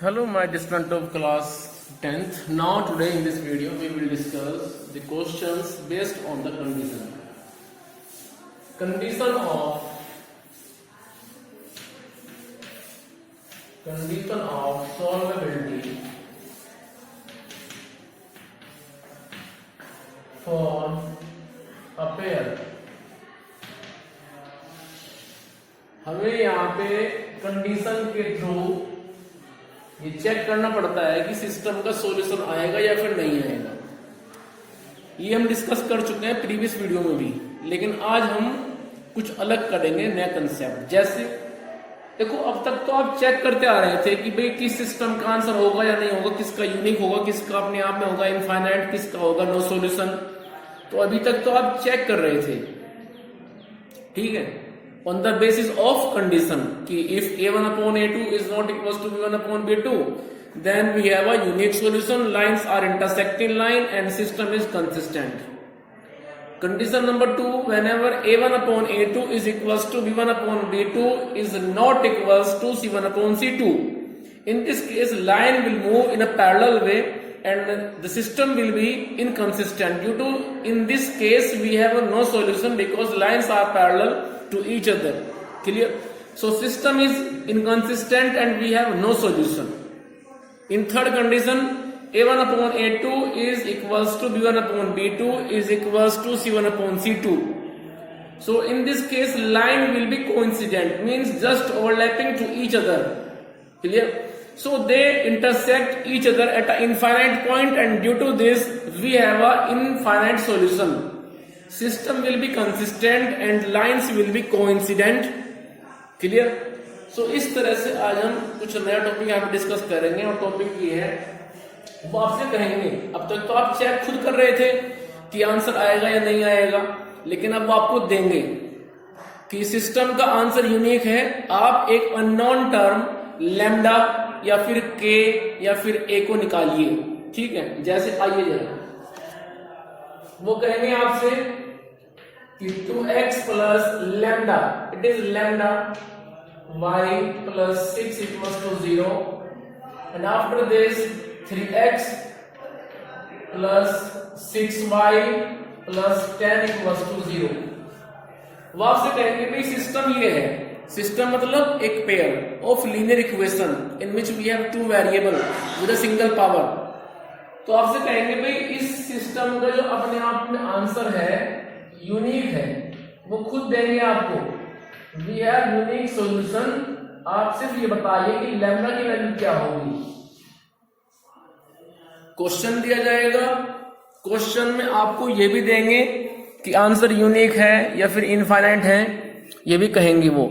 Hello my dear student of class 10th. Now today in this video we will discuss the questions based on the condition. Condition of solvability for a pair. हमें यहाँ पे condition के through ये check करना पड़ता है कि system का सॉल्यूशन आएगा या फिर नहीं आएगा। ये हम डिस्कस कर चुके हैं प्रीवियस वीडियो में भी, लेकिन आज हम कुछ अलग करेंगे, नया कंसेप्ट। जैसे देखो, अब तक तो आप चेक करते आ रहे थे कि भाई किस सिस्टम का आंसर होगा या नहीं होगा, किसका यूनिक होगा, किसका अपने आप में होगा इनफाइनाइट, किसका होगा नो सॉल्यूशन। तो अभी तक तो आप चेक कर रहे थे, ठीक है, on the basis of condition कि if a1 upon a2 is not equals to b1 upon b2, then we have a unique solution, lines are intersecting line and system is consistent. Condition number 2, whenever a1 upon a2 is equals to b1 upon b2 is not equals to c1 upon c2. In this case, line will move in a parallel way and the system will be inconsistent. Due to in this case we have a no solution because lines are parallel to each other. Clear? So system is inconsistent and we have no solution. In third condition, a1 upon a2 is equals to b1 upon b2 is equals to c1 upon c2. So in this case line will be coincident, means just overlapping to each other. Clear? So they intersect each other at an infinite point and due to this we have an infinite solution. System will be consistent and lines will be coincident. Clear? So इस तरह से आज हम कुछ नया topic यहाँ पे discuss करेंगे और टॉपिक ये है, वो आपसे कहेंगे। अब तक तो आप चेक खुद कर रहे थे कि आंसर आएगा या नहीं आएगा, लेकिन अब वो आपको देंगे कि सिस्टम का आंसर यूनिक है। आप एक अननोन टर्म लैम्डा या फिर के या फिर ए को निकालिए, ठीक है। जैसे आइए जरा, वो कहेंगे आपसे कि 2x plus lambda, it is lambda y plus 6 equals to 0 and after this 3x plus 6y plus 10 equals to 0। वो आपसे कहेंगे भाई सिस्टम ये है। सिस्टम मतलब एक pair of linear equation in which we have two variable with a single power. तो आपसे कहेंगे भाई इस सिस्टम का जो अपने आप में आंसर है यूनिक है, वो खुद देंगे आपको। We have unique solution. आप सिर्फ ये बताइए कि लैम्डा की वैल्यू क्या होगी। क्वेश्चन दिया जाएगा, क्वेश्चन में आपको ये भी देंगे कि आंसर यूनिक है या फिर इनफाइनाइट है, ये भी कहेंगे वो।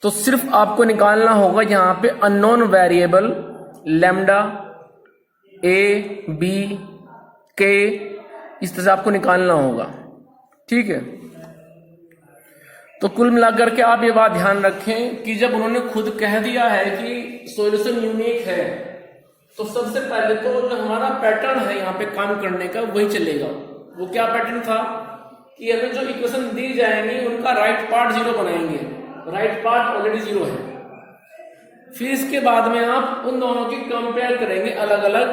तो सिर्फ आपको निकालना होगा यहाँ पे unknown variable lambda, A B K, इस तरह से आपको निकालना होगा, ठीक है। तो कुल मिलाकर के आप ये बात ध्यान रखें कि जब उन्होंने खुद कह दिया है कि सॉल्यूशन यूनिक है, तो सबसे पहले तो जो हमारा पैटर्न है यहाँ पे काम करने का वही चलेगा। वो क्या पैटर्न था कि हमें जो इक्वेशन दी जाएंगी उनका राइट पार्ट 0 बनाएंगे। राइट पार्ट ऑलरेडी 0 है। फिर इसके बाद में आप उन दोनों की कंपेयर करेंगे अलग अलग,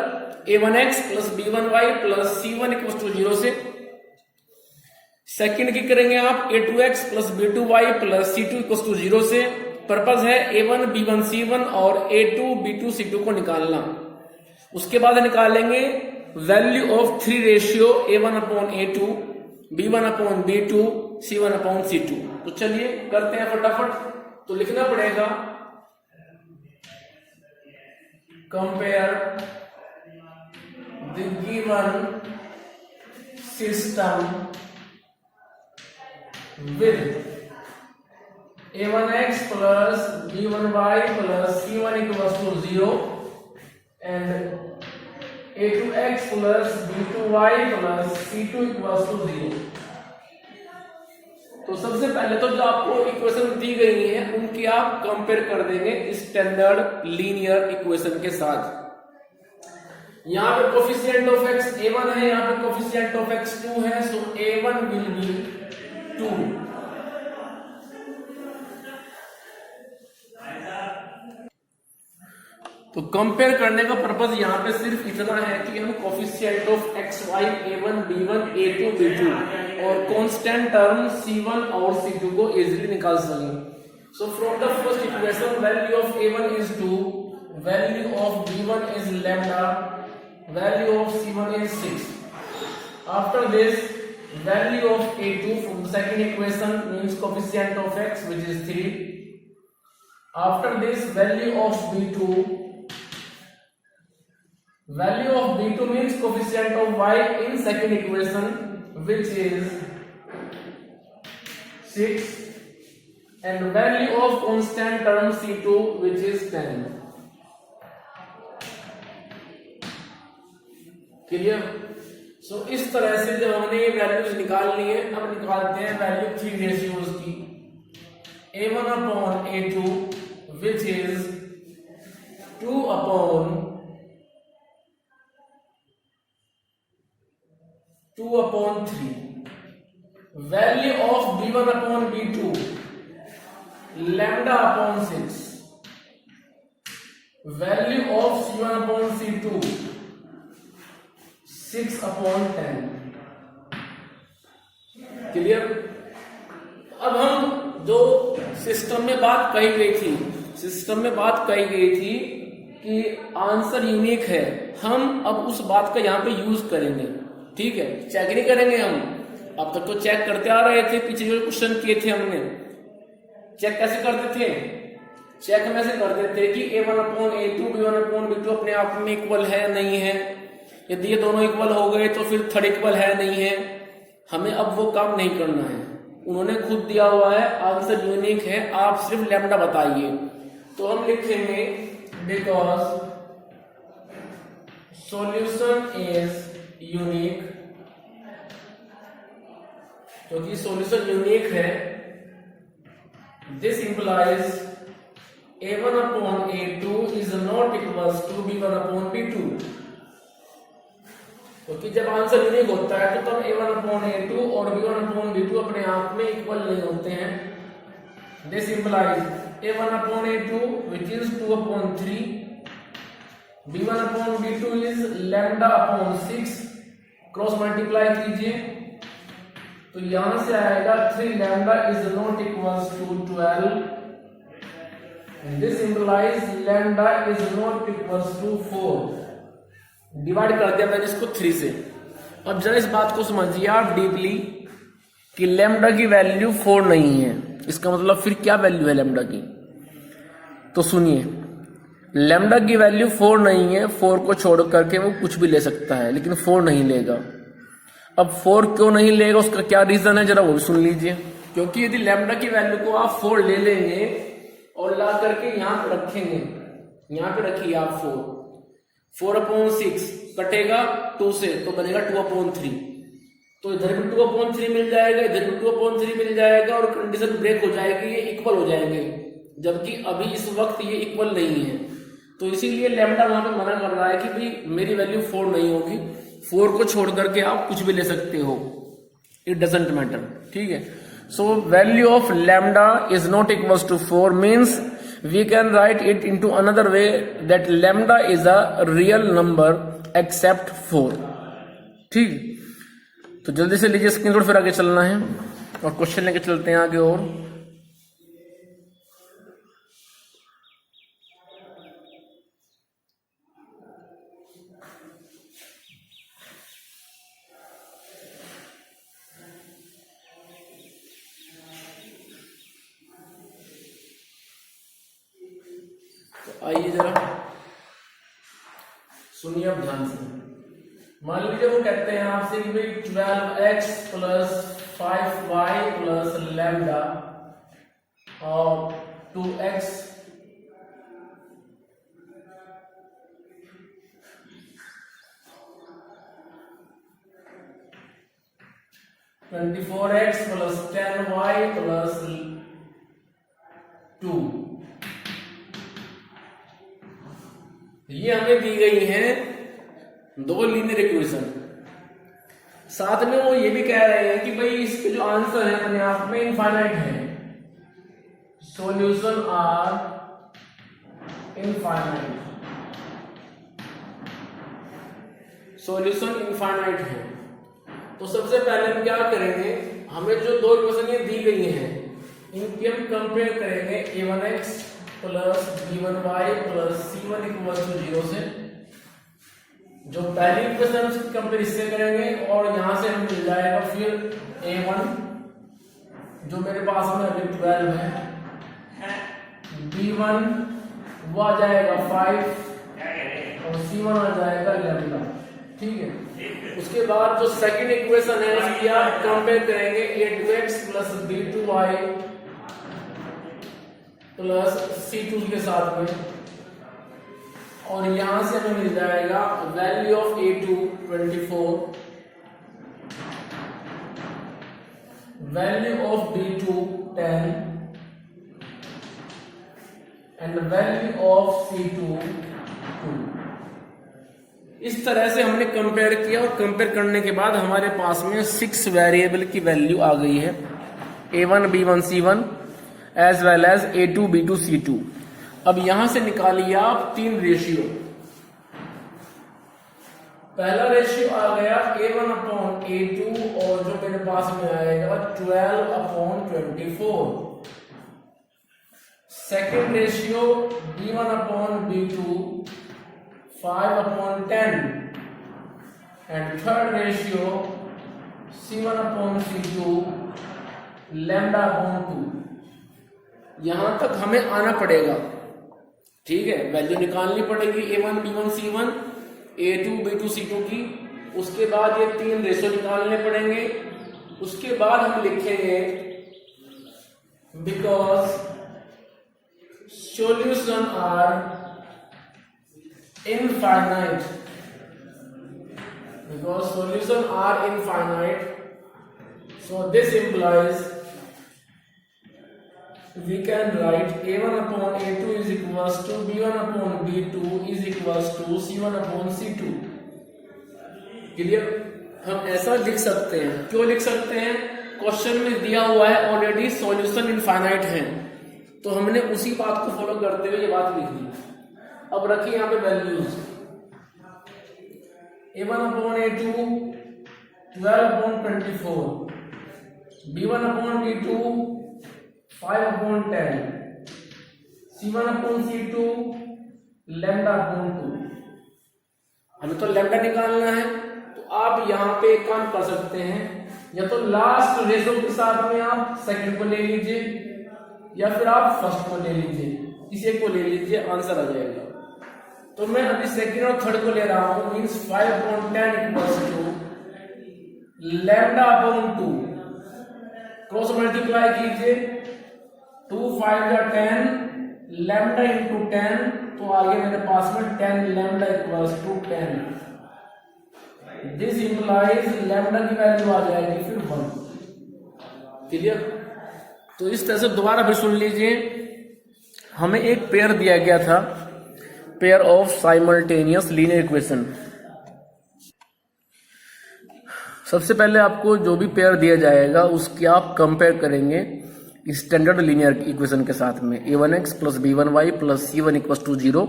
a1x plus b1y plus c1 equal to 0 से। सेकंड की करेंगे आप a2x plus b2y plus c2 equal to 0 से। पर्पस है a1 b1 c1 और a2 b2 c2 को निकालना। उसके बाद निकालेंगे value of 3 ratio a1 upon a2, b1 upon b2, c1 upon c2। तो चलिए करते हैं फटाफट। तो लिखना पड़ेगा compare the given system with a1x plus b1y plus c1 equals to 0 and a2x plus b2y plus c2 equals to 0। तो सबसे पहले तो जो आपको इक्वेशन दी गई है उनकी आप कंपेयर कर देंगे स्टैंडर्ड लीनियर इक्वेशन के साथ। यहाँ पे कोफिशिएंट ऑफ x a1 है, यहाँ पे कोफिशिएंट ऑफ x 2 है, सो a1 विल बी 2। तो कंपेयर करने का पर्पज यहाँ पे सिर्फ इतना है कि हम coefficient of x Y a1 b1 a2 b2 और कांस्टेंट टर्म c1 और c2 को इजीली निकाल सकें। So from the first equation value of a1 is 2, value of b1 is lambda, value of c1 is 6। After this value of a2 from the second equation means coefficient of x which is 3. After this value of b2 means coefficient of y in second equation which is 6 and value of constant term c2 which is 10. Clear? So, इस तरह से जब हमने ये values निकाल ली है, अब निकालते हैं वैल्यू 3 रेशियोज की। a1 upon a2 which is 2 upon 3। Value of b1 upon b2 lambda upon 6। Value of c1 upon c2 6 upon 10। Clear? अब हम जो सिस्टम में बात कही गई थी कि आंसर यूनिक है, हम अब उस बात का यहाँ पे यूज करेंगे। ठीक है, चेक नहीं करेंगे हम, अब तक तो चेक करते आ रहे थे। पीछे जो क्वेश्चन किए थे हमने, चेक कैसे करते थे? चेक हम ऐसे करते थे कि a1 upon a2 b1 upon b2 अपने आप में इक्वल है नहीं है। यदि ये दोनों इक्वल हो गए तो फिर थर्ड इक्वल है नहीं है। हमें अब वो काम नहीं करना है, उन्होंने खुद दिया हुआ है आंसर यूनिक है, आप सिर्फ लैम्डा बताइए। तो हम लिखेंगे बिकॉज सॉल्यूशन इज यूनिक, क्योंकि सॉल्यूशन यूनिक है। This implies a1 upon a2 is not equals to b1 upon b2, क्योंकि जब आंसर यूनिक होता है तो तब a1 अपॉन a2 और b1 अपॉन b2 अपने आप में इक्वल नहीं होते हैं। This implies a1 upon a2 which is 2 upon 3, b1 upon b2 is lambda upon 6। Cross multiply कीजिए तो यहां से आएगा 3 lambda is not equals to 12। This implies lambda is not equals to 4। Divide कर दिया मैंने इसको 3 से। अब जरा इस बात को समझिए आप डीपली कि लैम्डा की वैल्यू 4 नहीं है। इसका मतलब फिर क्या वैल्यू है लैम्डा की? तो सुनिए, लैम्डा की वैल्यू 4 नहीं है। 4 को छोड़ करके वो कुछ भी ले सकता है, लेकिन 4 नहीं लेगा। अब 4 क्यों नहीं लेगा, उसका क्या रीजन है, जरा वो भी सुन लीजिए। क्योंकि यदि लैम्डा की वैल्यू को आप 4 ले लेंगे और ला करके यहां पे रखेंगे, यहां पे रखिए आप 4 अपॉन 6 कटेगा 2 से तो बनेगा 2 अपॉन 3। तो इधर भी 2 अपॉन 3 मिल जाएगा, इधर भी 2 अपॉन 3 मिल जाएगा और कंडीशन ब्रेक हो जाएगी, ये इक्वल हो जाएंगे। जबकि अभी इस वक्त ये इक्वल नहीं है, तो इसीलिए लैम्डा वहां पे मना कर रहा है कि भाई मेरी वैल्यू 4 नहीं होगी। 4 को छोड़ करके आप कुछ भी ले सकते हो, इट डजंट मैटर। ठीक है, so value of lambda is not equals to 4 means we can write it into another way that lambda is a real number except 4। ठीक, तो जल्दी से लीजिए स्क्रीनशॉट, फिर आगे चलना है और क्वेश्चन लेके चलते हैं आगे। और आइए जरा सुनिए अब ध्यान से। मान लीजिए वो कहते हैं आपसे कि भाई 12x plus 5y plus lambda और 2x (24x plus 10y plus 2) ये हमें दी गई है 2 लीनियर इक्वेशन। साथ में वो ये भी कह रहे हैं कि भाई इसके जो आंसर है अपने आप में इनफाइनाइट है, solution are infinite. Solution infinite है। तो सबसे पहले हम क्या करेंगे, हमें जो दो इक्वेशन ये दी गई हैं इनकी हम कंपेयर करेंगे a1x plus b1y plus c1 equal to 0 से। जो पहली इक्वेशन हम कंपेयर इससे करेंगे और यहां से हमें मिल जाएगा फिर a1 जो मेरे पास में अभी 12 है, b1 वो आ जाएगा 5 और c1 आ जाएगा लैम्डा। ठीक है, उसके बाद जो सेकंड इक्वेशन है उसकी आप कंपेयर करेंगे a2x plus b2y plus c2 के साथ में, और यहां से हमें मिल जाएगा value of a2 24, value of b2 10 and value of c2 2। इस तरह से हमने कंपेयर किया और कंपेयर करने के बाद हमारे पास में 6 वेरिएबल की वैल्यू आ गई है, a1 b1 c1 as well as a2 b2 c2। अब यहां से निकालिए आप 3 रेशियो। पहला रेशियो आ गया a1 अपॉन a2 और जो मेरे पास में आएगा 12 upon 24। Second ratio b1 upon b2 5 upon 10 and third ratio c1 upon c2 lambda upon 2। यहां तक हमें आना पड़ेगा। ठीक है, वैल्यू निकालनी पड़ेगी a1 b1 c1 a2 b2 c2 की। उसके बाद ये 3 रेशियो निकालने पड़ेंगे। उसके बाद हम लिखेंगे because solution are infinite, because solution are infinite, so this implies we can write a1 upon a2 is equals to b1 upon b2 is equals to c1 upon c2। Clear? हम ऐसा लिख सकते हैं। क्यों लिख सकते हैं? क्वेश्चन में दिया हुआ है ऑलरेडी सॉल्यूशन इनफाइनाइट है, तो हमने उसी बात को फॉलो करते हुए ये बात लिख दी। अब रखिए यहां पे values, a1 upon a2 12 upon 24, b1 upon b2 5 upon 10, c1 upon c2 lambda upon 2। हमें तो लैम्डा निकालना है, तो आप यहां पे एक काम कर सकते हैं, या तो लास्ट रेशो के साथ में आप सेकंड को ले लीजिए या फिर आप फर्स्ट को ले लीजिए, इसे को ले लीजिए, आंसर आ जाएगा। तो मैं अभी सेकंड और थर्ड को ले रहा हूं, means 5 upon 10 equals to lambda upon 2। Cross multiply कीजिए, 2 5 या 10 लैम्डा इंटू 10, तो आगे मेरे पास में 10 lambda equals to 10। This implies lambda की वैल्यू आ जाएगी फिर 1। क्लियर? तो इस तरह से दोबारा भी सुन लीजिए। हमें एक पेयर दिया गया था, pair of simultaneous linear equation. सबसे पहले आपको जो भी पेयर दिया जाएगा उसकी आप कंपेयर करेंगे स्टैंडर्ड लीनियर इक्वेशन के साथ में, a1x plus b1y plus c1 equals to 0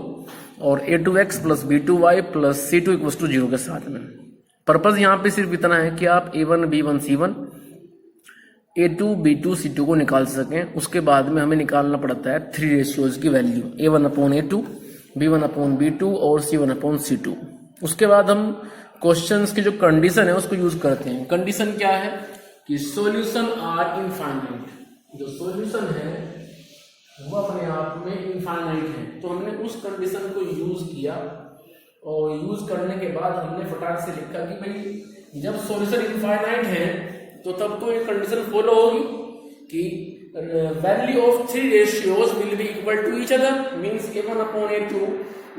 और a2x plus b2y plus c2 equals to 0 के साथ में। पर्पज यहां पे सिर्फ इतना है कि आप a1 b1 c1 a2 b2 c2 को निकाल सकें। उसके बाद में हमें निकालना पड़ता है 3 रेशियोज की value, a1 upon a2 b1 upon b2 और c1 अपॉन c2। उसके बाद हम क्वेश्चंस की जो कंडीशन है उसको यूज करते हैं। कंडीशन क्या है कि सॉल्यूशन आर इनफाइनाइट। जो सॉल्यूशन है वो अपने आप में इनफाइनाइट है, तो हमने उस कंडीशन को यूज किया और यूज करने के बाद हमने फटाक से लिखा कि भाई जब सॉल्यूशन इनफाइनाइट है तो तब तो ये कंडीशन फॉलो होगी कि value of 3 ratios will be equal to each other, means a1 upon a2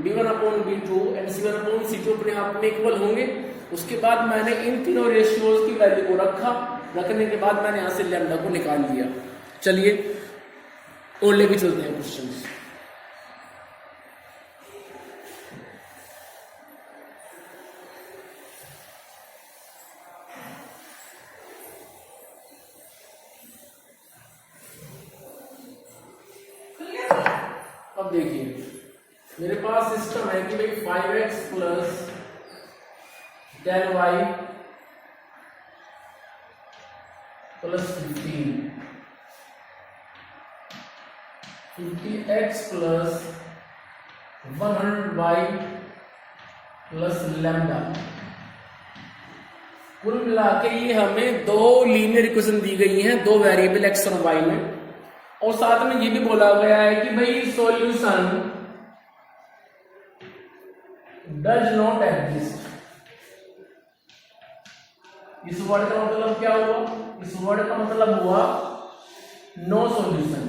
b1 upon b2 and c1 upon c2 अपने आप में इक्वल होंगे। उसके बाद मैंने इन तीनों रेशियोज की वैल्यू को रखने के बाद मैंने यहां से लैम्डा को निकाल लिया। चलिए और लेके चलते हैं क्वेश्चंस। अब देखिए मेरे पास सिस्टम है कि भाई 5x plus 10y plus 50x plus 100y plus lambda. कुल मिला के ये हमें दो लीनियर इक्वेशन दी गई हैं, दो वेरिएबल x और y में, और साथ में ये भी बोला गया है कि भाई सॉल्यूशन डज नॉट एग्जिस्ट। इस वर्ड का मतलब क्या हुआ? इस वर्ड का मतलब हुआ नो सॉल्यूशन।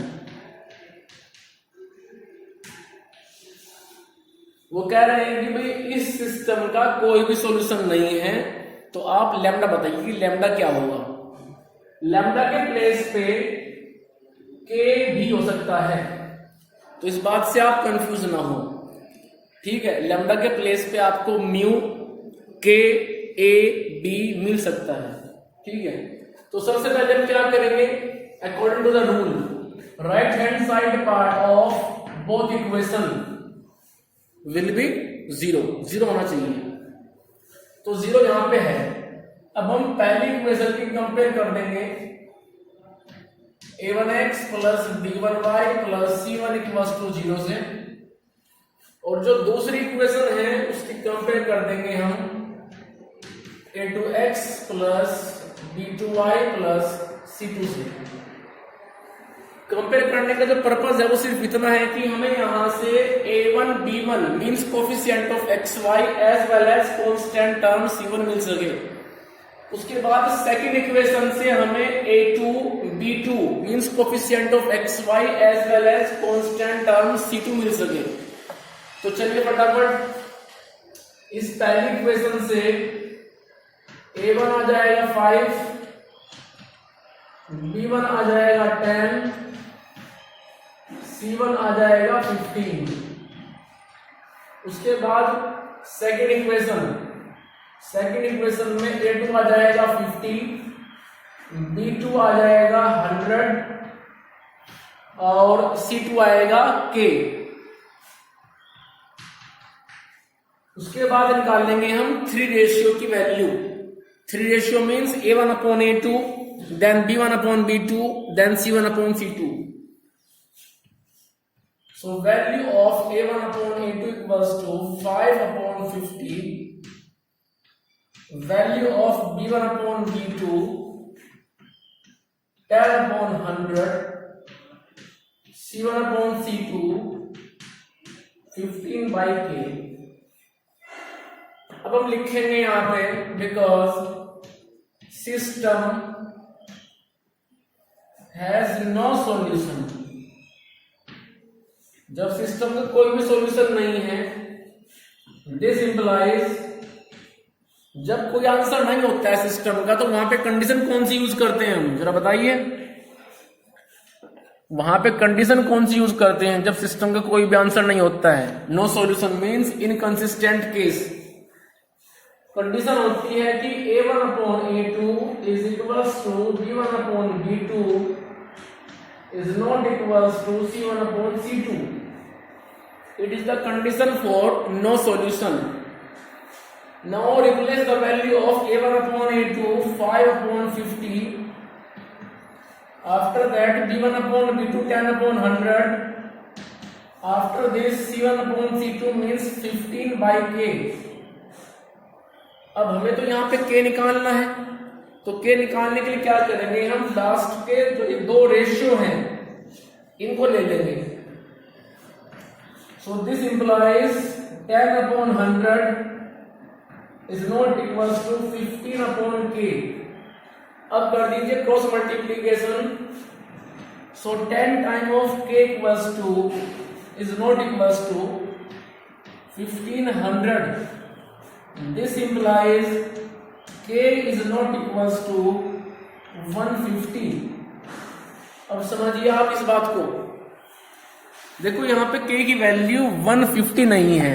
वो कह रहे हैं कि भाई इस सिस्टम का कोई भी सॉल्यूशन नहीं है, तो आप लैम्डा बताइए कि लैम्डा क्या होगा। लैम्डा के प्लेस पे के भी हो सकता है, तो इस बात से आप कंफ्यूज ना हो, ठीक है। लैम्डा के प्लेस पे आपको म्यू के ए बी मिल सकता है, ठीक है। तो सबसे पहले हम क्या करेंगे, according to the rule right hand side part of both equation will be zero, zero होना चाहिए, तो जीरो यहां पे है। अब हम पहली इक्वेशन की कंपेयर कर देंगे, a1x plus b1y plus c1 equals to 0 से, और जो दूसरी इक्वेशन है उसकी कंपेयर कर देंगे हम a2x plus b2y plus c2 से। कंपेयर करने का जो पर्पस है वो सिर्फ इतना है कि हमें यहां से a1 b1 means coefficient of xy as well as constant term c1 मिल सके। उसके बाद सेकंड इक्वेशन से हमें a2 b2 means coefficient of xy as well as constant term c2 मिल सके। तो चलिए फटाफट इस पहली इक्वेशन से a1 आ जाएगा 5, b1 आ जाएगा 10, c1 आ जाएगा 15। उसके बाद सेकंड इक्वेशन में a2 आ जाएगा 50, b2 आ जाएगा 100 और c2 आएगा k। उसके बाद निकाल लेंगे हम 3 रेशियो की value. 3 ratio means a1 upon a2, then b1 upon b2, then c1 upon c2. So value of a1 upon a2 equals to 5 upon 50. Value of b1 upon b2 10 upon 100. c1 upon c2 15 by k. अब हम लिखेंगे यहां पे because system has no solution। जब system का कोई भी solution नहीं है, दिस इंप्लाइज जब कोई आंसर नहीं होता है सिस्टम का, तो वहां पे कंडीशन कौन सी यूज करते हैं हम जरा बताइए। वहां पे कंडीशन कौन सी यूज करते हैं जब सिस्टम का कोई भी आंसर नहीं होता है? No solution means inconsistent case. Condition होती है कि a1 upon a2 is equals to b1 upon b2 is not equals to c1 upon c2. It is the condition for no solution. Now replace the value of a1 upon a2 5 upon 50. After that b1 upon b2 10 upon 100. After this c1 upon c2 means 15 by k. अब हमें तो यहाँ पे k निकालना है, तो k निकालने के लिए क्या करेंगे हम, लास्ट के जो ये दो रेशियो हैं इनको ले लेंगे। So this implies 10 upon 100 is not equals to 15 upon k। अब कर दीजिए cross multiplication. So 10 time of k equals to is not equals to 1500। This implies k is not equals to 150। अब समझिए आप इस बात को, देखो यहां पे k की वैल्यू 150 नहीं है,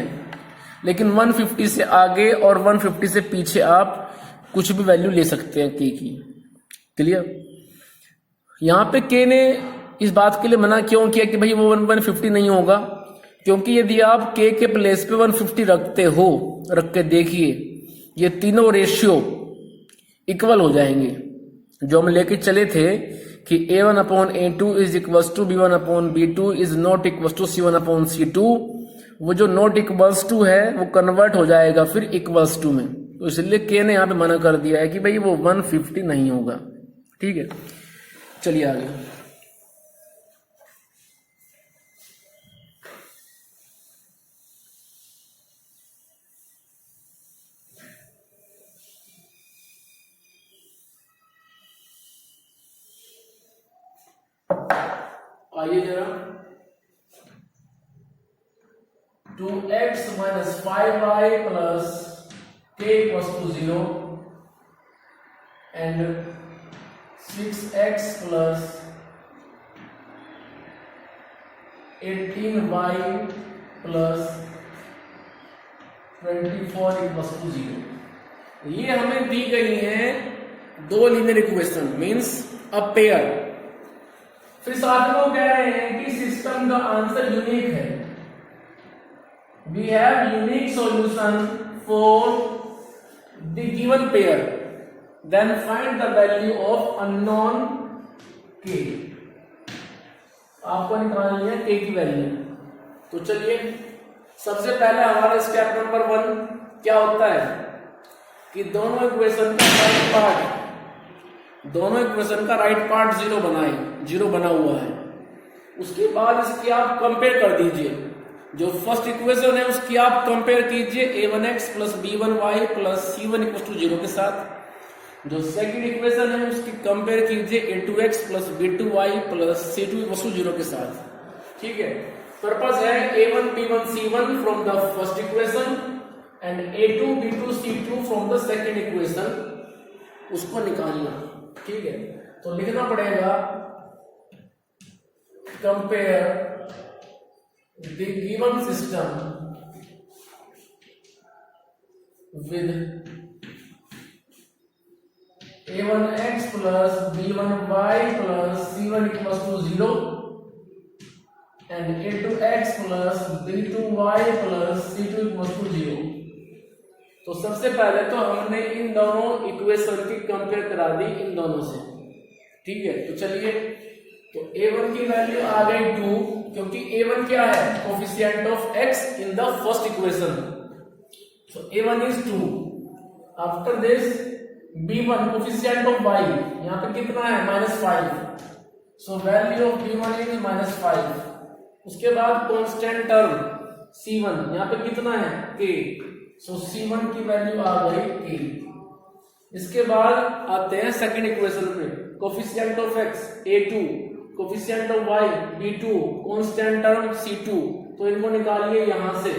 लेकिन 150 से आगे और 150 से पीछे आप कुछ भी वैल्यू ले सकते हैं k की। क्लियर? यहां पे k ने इस बात के लिए मना क्यों किया कि भाई वो 150 नहीं होगा, क्योंकि यदि आप k के प्लेस पे 150 रखते हो, रख के देखिए, ये तीनों रेशियो इक्वल हो जाएंगे। जो हम लेके चले थे कि A1/A2 is equals to B1/B2 is not equals to C1/C2, वो जो नॉट इक्वल्स टू है वो कन्वर्ट हो जाएगा फिर इक्वल्स टू में। तो इसलिए के ने यहाँ पे मना कर दिया है कि भाई वो 150 नहीं होगा। ठीक है, चलिए आगे। आइए जरा, 2x minus 5y plus k equals to 0 and 6x plus 18y plus 24 equals to 0। ये हमें दी गई है दो linear equation, means a pair. फिर साथ में वो कह रहे हैं कि सिस्टम का आंसर यूनिक है। We have unique solution for the given pair, then find the value of unknown K. आपको निकालनी है के की वैल्यू। तो चलिए, सबसे पहले हमारा स्टेप नंबर 1 क्या होता है कि दोनों इक्वेशन का राइट पार्ट 0 बनाए, 0 बना हुआ है। उसके बाद इसकी आप कंपेयर कर दीजिए। जो फर्स्ट इक्वेशन है उसकी आप कंपेयर कीजिए a1x plus b1y plus c1 equal to 0 के साथ। जो सेकंड इक्वेशन है उसकी कंपेयर कीजिए a2x plus b2y plus c2 equal to 0 के साथ। ठीक है, पर्पस है a1 b1 c1 from the first equation and a2 b2 c2 from the second equation, उसको निकालना। ठीक है, तो लिखना पड़ेगा compare the given system with a1x plus b1y plus c1 equals to 0 and a2x plus b2y plus c2 equals to 0। तो सबसे पहले तो हमने इन दोनों इक्वेशन की कंपेयर करा दी इन दोनों से। ठीक है, तो चलिए, तो a1 की वैल्यू आ गई 2, क्योंकि a1 क्या है, coefficient of x in the first equation. So a1 is 2। After this b1 coefficient of y, यहाँ पे कितना है -5, सो वैल्यू ऑफ b1 इज -5। उसके बाद कांस्टेंट टर्म c1, यहाँ पे कितना है k, सो c1 की वैल्यू आ गई k। इसके बाद आते हैं सेकंड इक्वेशन पे, coefficient of x a2, coefficient of y b2, constant term c2। तो इनको निकालिए यहां से।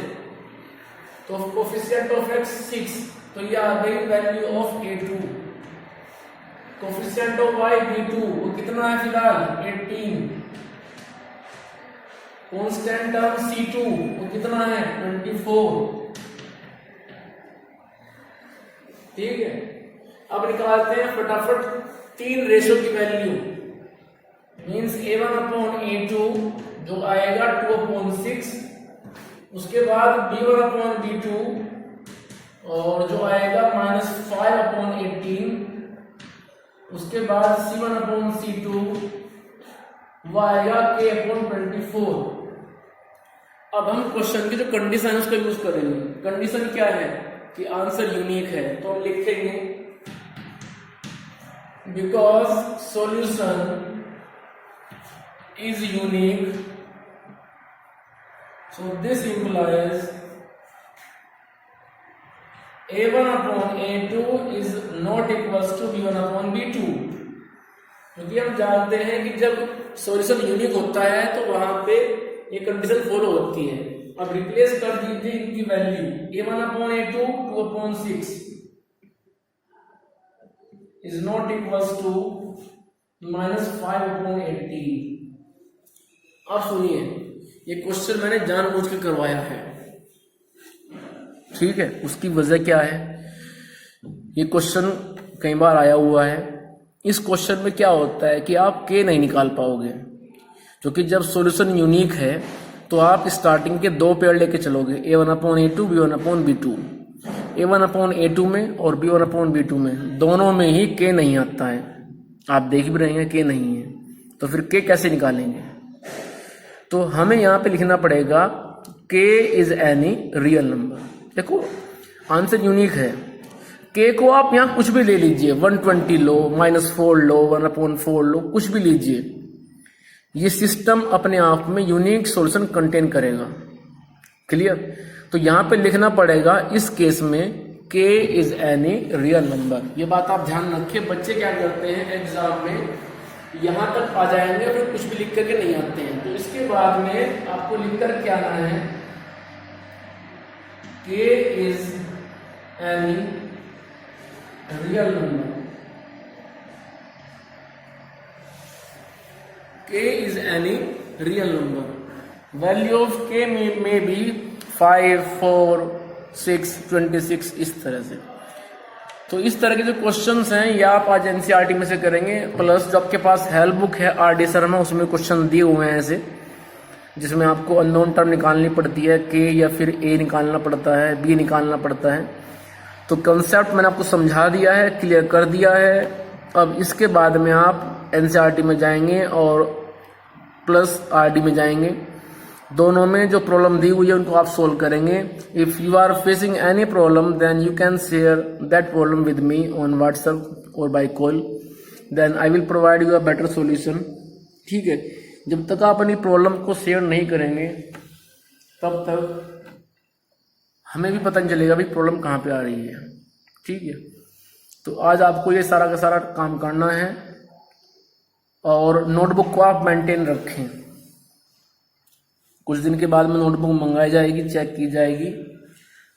तो कोफिशिएंट ऑफ x 6, तो ये आ गई value of a2। Coefficient of y b2 वो कितना है फिलहाल 18। कांस्टेंट टर्म c2 वो कितना है 24। ठीक है, अब निकालते हैं फटाफट 3 रेशियो की वैल्यू, मीन्स a1/a2 जो आएगा 2/6, उसके बाद b1/b2 और जो आएगा -5/18, उसके बाद c1/c2 वो आएगा k/24। अब हम क्वेश्चन की जो कंडीशन है उसका यूज करेंगे। कंडीशन क्या है कि आंसर यूनिक है, तो हम लिखेंगे because solution is unique, so this implies a1/a2 is not equals to b1/b2, क्योंकि हम जानते हैं कि जब सॉल्यूशन यूनिक होता है तो वहां पे ये कंडीशन फॉलो होती है। अब रिप्लेस कर दीजिए इनकी value, a1/a2 2/6 is not equals to -5/18। अब सुनिए, ये क्वेश्चन मैंने जानबूझ के करवाया है। ठीक है, उसकी वजह क्या है, ये क्वेश्चन कई बार आया हुआ है। इस क्वेश्चन में क्या होता है कि आप के नहीं निकाल पाओगे, क्योंकि जब सॉल्यूशन यूनिक है तो आप स्टार्टिंग के 2 पेयर लेके चलोगे, a1/a2 b1/b2। A1/A2 में और B1/B2 में, दोनों में ही k नहीं आता है। आप देख भी रहे हैं k नहीं है, तो फिर k कैसे निकालेंगे? तो हमें यहाँ पे लिखना पड़ेगा k is any real number. देखो आंसर यूनिक है, k को आप यहाँ कुछ भी ले लीजिए, 120 लो, -4 लो, 1/4 लो, कुछ भी लीजिए, ये सिस्टम अपने आप में यूनिक सॉल्यूशन कंटेन करेगा। क्लियर? तो यहाँ पे लिखना पड़ेगा इस केस में k is any real number. ये बात आप ध्यान रखिए, बच्चे क्या करते हैं एग्जाम में यहां तक आ जाएंगे फिर कुछ भी लिख करके नहीं आते हैं, तो इसके बाद में आपको लिख कर क्या आना है, k is any real number, k is any real number. Value of k में बी 5, 4, 6, 26 इस तरह से। तो इस तरह के जो क्वेश्चंस हैं ये आप आज एनसीईआरटी में से करेंगे, प्लस जो आपके पास हेल्प बुक है आर.डी. शर्मा उसमें क्वेश्चन दिए हुए हैं ऐसे, जिसमें आपको अननोन टर्म निकालनी पड़ती है, के या फिर ए निकालना पड़ता है, बी निकालना पड़ता है। तो कंसेप्ट मैंने आपको समझा दिया है, क्लियर कर दिया है। अब इसके बाद में आप एनसीईआरटी में जाएंगे और प्लस आर.डी. में जाएंगे, दोनों में जो प्रॉब्लम दी हुई है उनको आप सोल्व करेंगे। If you are facing any problem then you can share that problem with me on WhatsApp और by call, then I will provide you a better solution. ठीक है, जब तक आप अपनी प्रॉब्लम को शेयर नहीं करेंगे तब तक हमें भी पता नहीं चलेगा भी प्रॉब्लम कहाँ पे आ रही है। ठीक है, तो आज आपको ये सारा का सारा काम करना है और नोटबुक को आप मेंटेन रखें। कुछ दिन के बाद में नोटबुक मंगाई जाएगी, चेक की जाएगी,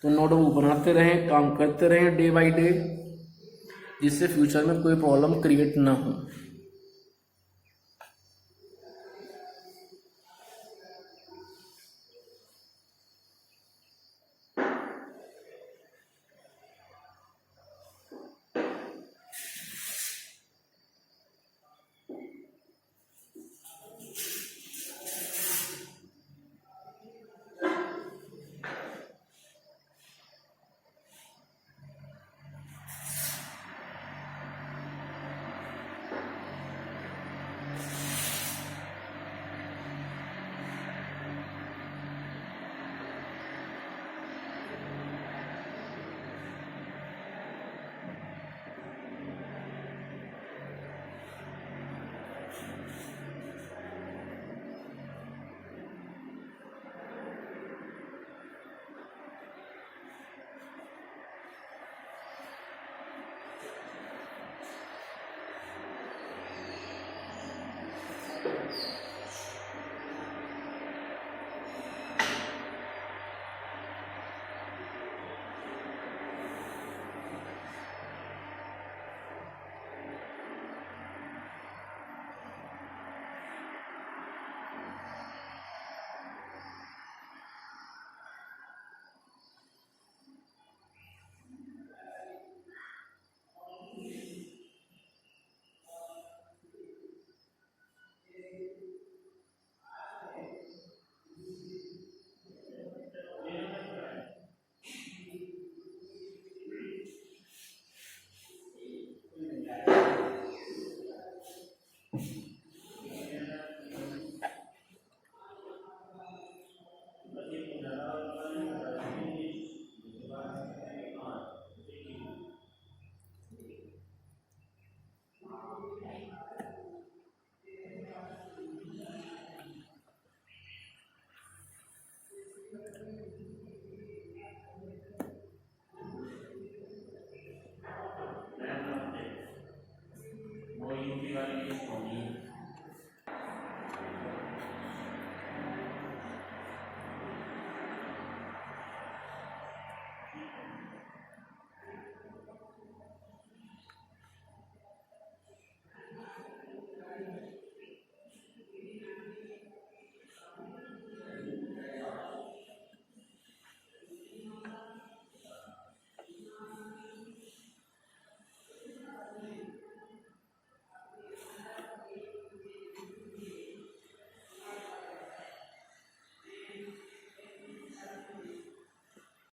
तो नोटबुक बनाते रहें, काम करते रहें डे बाय डे, जिससे फ्यूचर में कोई प्रॉब्लम क्रिएट ना हो।